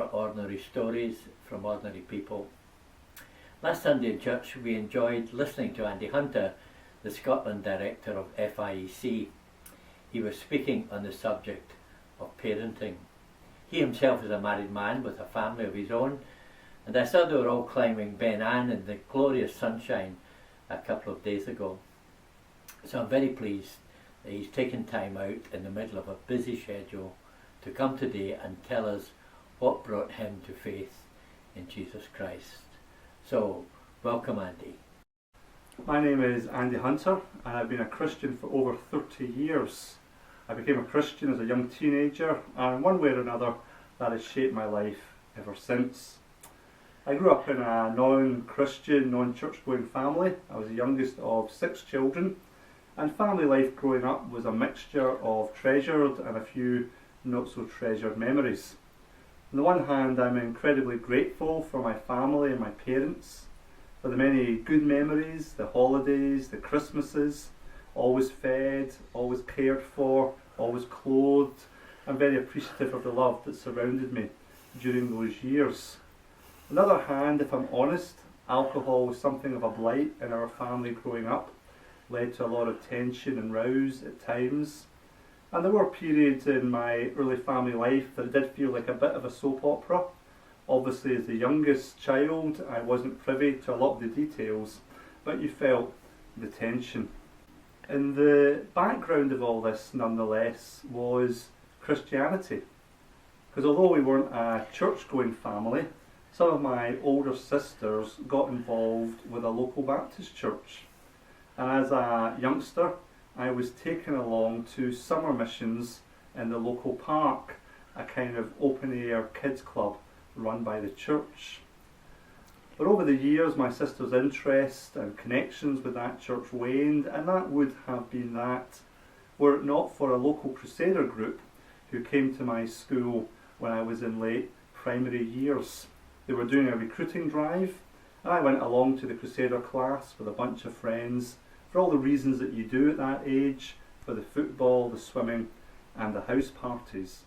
extraordinary stories from ordinary people. Last Sunday in church we enjoyed listening to Andy Hunter, the Scotland director of FIEC. He was speaking on the subject of parenting. He himself is a married man with a family of his own, and I saw they were all climbing Ben Ann in the glorious sunshine a couple of days ago. So I'm very pleased that he's taken time out in the middle of a busy schedule to come today and tell us what brought him to faith in Jesus Christ. So, welcome Andy. My name is Andy Hunter and I've been a Christian for over 30 years. I became a Christian as a young teenager, and one way or another that has shaped my life ever since. I grew up in a non-Christian, non-church-going family. I was the youngest of 6 children, and family life growing up was a mixture of treasured and a few not so treasured memories. On the one hand, I'm incredibly grateful for my family and my parents, for the many good memories, the holidays, the Christmases, always fed, always cared for, always clothed. I'm very appreciative of the love that surrounded me during those years. On the other hand, if I'm honest, alcohol was something of a blight in our family growing up, led to a lot of tension and rows at times. And there were periods in my early family life that it did feel like a bit of a soap opera. Obviously, as the youngest child, I wasn't privy to a lot of the details, but you felt the tension. And the background of all this, nonetheless, was Christianity. Because although we weren't a church-going family, some of my older sisters got involved with a local Baptist church. And as a youngster, I was taken along to summer missions in the local park, a kind of open-air kids club run by the church. But over the years, my sister's interest and connections with that church waned, and that would have been that were it not for a local Crusader group who came to my school when I was in late primary years. They were doing a recruiting drive, and I went along to the Crusader class with a bunch of friends for all the reasons that you do at that age, for the football, the swimming, and the house parties.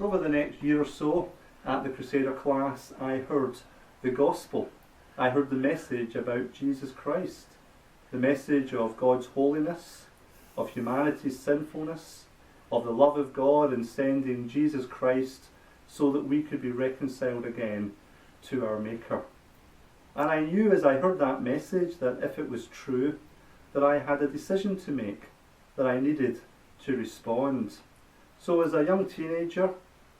Over the next year or so, at the Crusader class, I heard the gospel. I heard the message about Jesus Christ, the message of God's holiness, of humanity's sinfulness, of the love of God in sending Jesus Christ so that we could be reconciled again to our Maker. And I knew as I heard that message that if it was true, that I had a decision to make, that I needed to respond. So as a young teenager,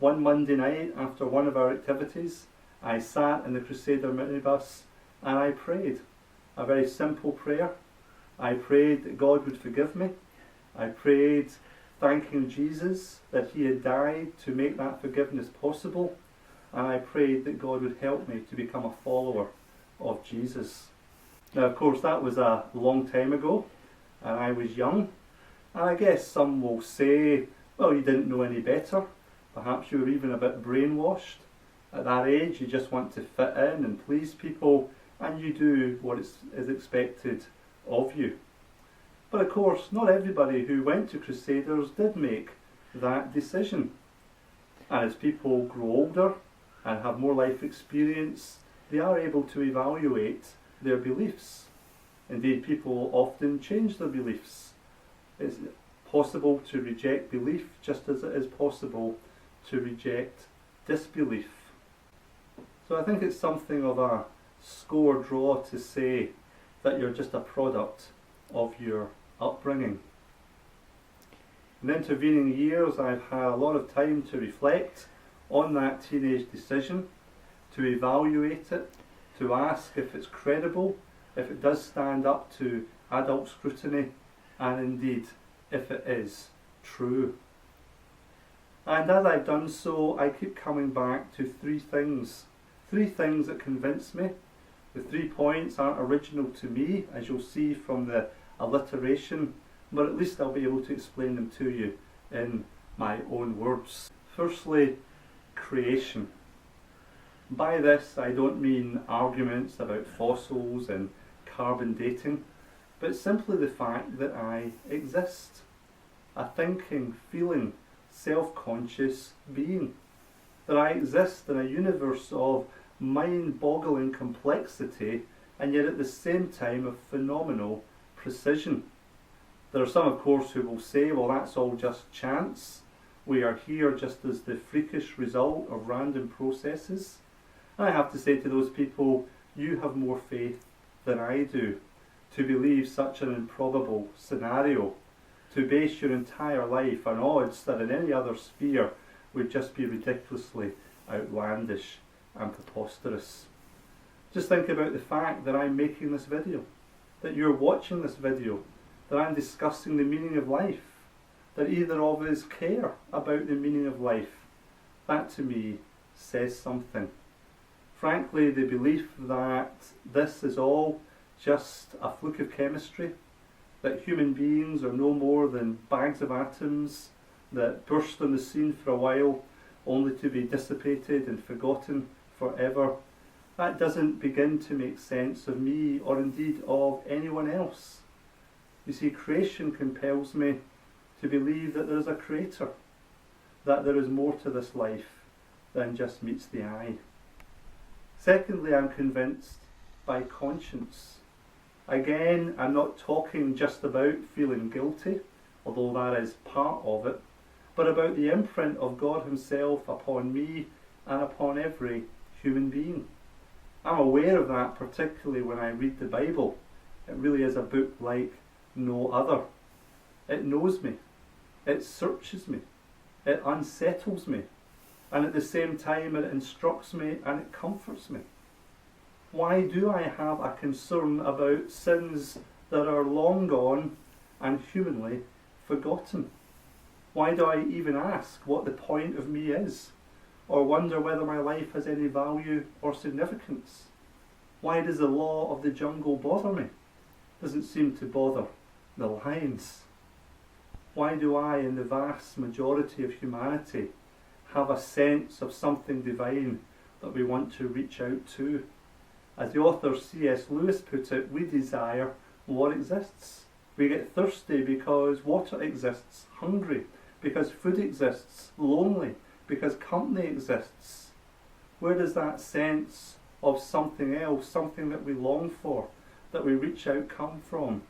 one Monday night after one of our activities, I sat in the Crusader minibus and I prayed. A very simple prayer. I prayed that God would forgive me. I prayed thanking Jesus that he had died to make that forgiveness possible. And I prayed that God would help me to become a follower of Jesus. Now, of course, that was a long time ago, and I was young. And I guess some will say, well, you didn't know any better. Perhaps you were even a bit brainwashed. At that age, you just want to fit in and please people, and you do what is expected of you. But of course, not everybody who went to Crusaders did make that decision. And as people grow older and have more life experience, they are able to evaluate their beliefs. Indeed, people often change their beliefs. It's possible to reject belief just as it is possible to reject disbelief. So I think it's something of a score draw to say that you're just a product of your upbringing. In intervening years, I've had a lot of time to reflect on that teenage decision, to evaluate it, to ask if it's credible, if it does stand up to adult scrutiny, and indeed if it is true. And as I've done so, I keep coming back to 3 things. 3 things that convince me. The 3 points aren't original to me, as you'll see from the alliteration, but at least I'll be able to explain them to you in my own words. Firstly, creation. By this, I don't mean arguments about fossils and carbon dating, but simply the fact that I exist. A thinking, feeling, self-conscious being. that I exist in a universe of mind-boggling complexity and yet at the same time of phenomenal precision. There are some, of course, who will say, well, that's all just chance. We are here just as the freakish result of random processes. And I have to say to those people, you have more faith than I do to believe such an improbable scenario, to base your entire life on odds that in any other sphere would just be ridiculously outlandish and preposterous. Just think about the fact that I'm making this video, that you're watching this video, that I'm discussing the meaning of life, that either of us care about the meaning of life. That to me says something. Frankly, the belief that this is all just a fluke of chemistry, that human beings are no more than bags of atoms that burst on the scene for a while only to be dissipated and forgotten forever, that doesn't begin to make sense of me or indeed of anyone else. You see, creation compels me to believe that there is a creator, that there is more to this life than just meets the eye. Secondly, I'm convinced by conscience. Again, I'm not talking just about feeling guilty, although that is part of it, but about the imprint of God himself upon me and upon every human being. I'm aware of that, particularly when I read the Bible. It really is a book like no other. It knows me, it searches me, it unsettles me, and at the same time it instructs me and it comforts me. Why do I have a concern about sins that are long gone and humanly forgotten? Why do I even ask what the point of me is, or wonder whether my life has any value or significance? Why does the law of the jungle bother me? Doesn't seem to bother the lions. Why do I, in the vast majority of humanity, have a sense of something divine that we want to reach out to? As the author C.S. Lewis put it, we desire what exists. We get thirsty because water exists, hungry because food exists, lonely because company exists. Where does that sense of something else, something that we long for, that we reach out, come from?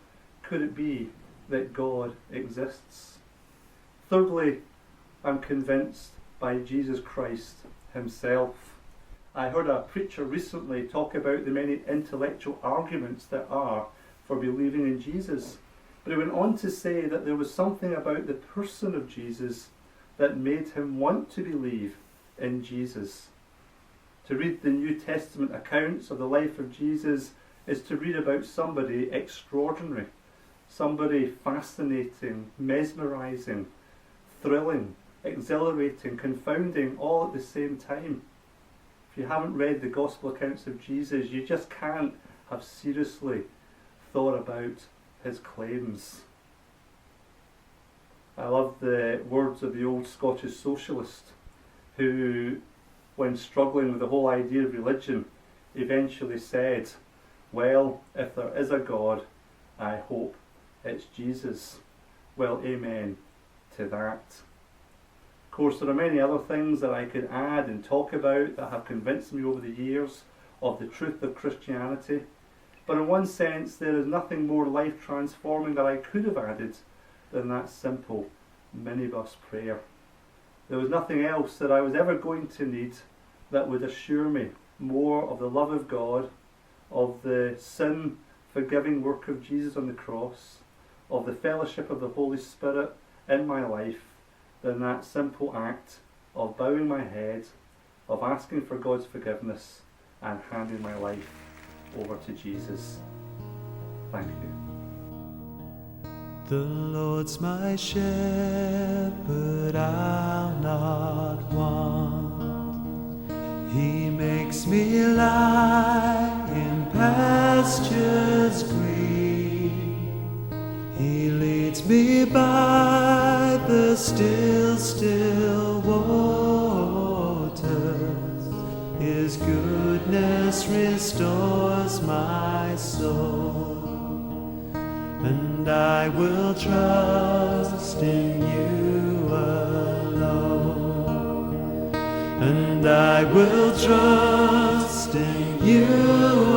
Could it be that God exists? Thirdly, I'm convinced by Jesus Christ himself. I heard a preacher recently talk about the many intellectual arguments there are for believing in Jesus. But he went on to say that there was something about the person of Jesus that made him want to believe in Jesus. To read the New Testament accounts of the life of Jesus is to read about somebody extraordinary, somebody fascinating, mesmerizing, thrilling, exhilarating, confounding, all at the same time. If you haven't read the Gospel accounts of Jesus, you just can't have seriously thought about his claims. I love the words of the old Scottish socialist who, when struggling with the whole idea of religion, eventually said, well, if there is a God, I hope it's Jesus. Well, amen to that. Of course, there are many other things that I could add and talk about that have convinced me over the years of the truth of Christianity. But in one sense, there is nothing more life-transforming that I could have added than that simple minibus prayer. There was nothing else that I was ever going to need that would assure me more of the love of God, of the sin-forgiving work of Jesus on the cross, of the fellowship of the Holy Spirit in my life, than that simple act of bowing my head, of asking for God's forgiveness and handing my life over to Jesus. Thank you. The Lord's my shepherd, I'll not want. He makes me lie in pastures green. He leads me by the still waters. His goodness restores my soul. And I will trust in you alone. And I will trust in you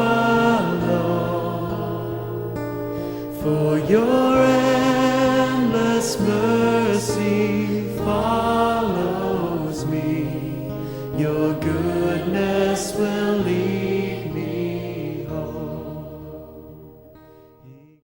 alone, for your endless mercy follows me, your goodness will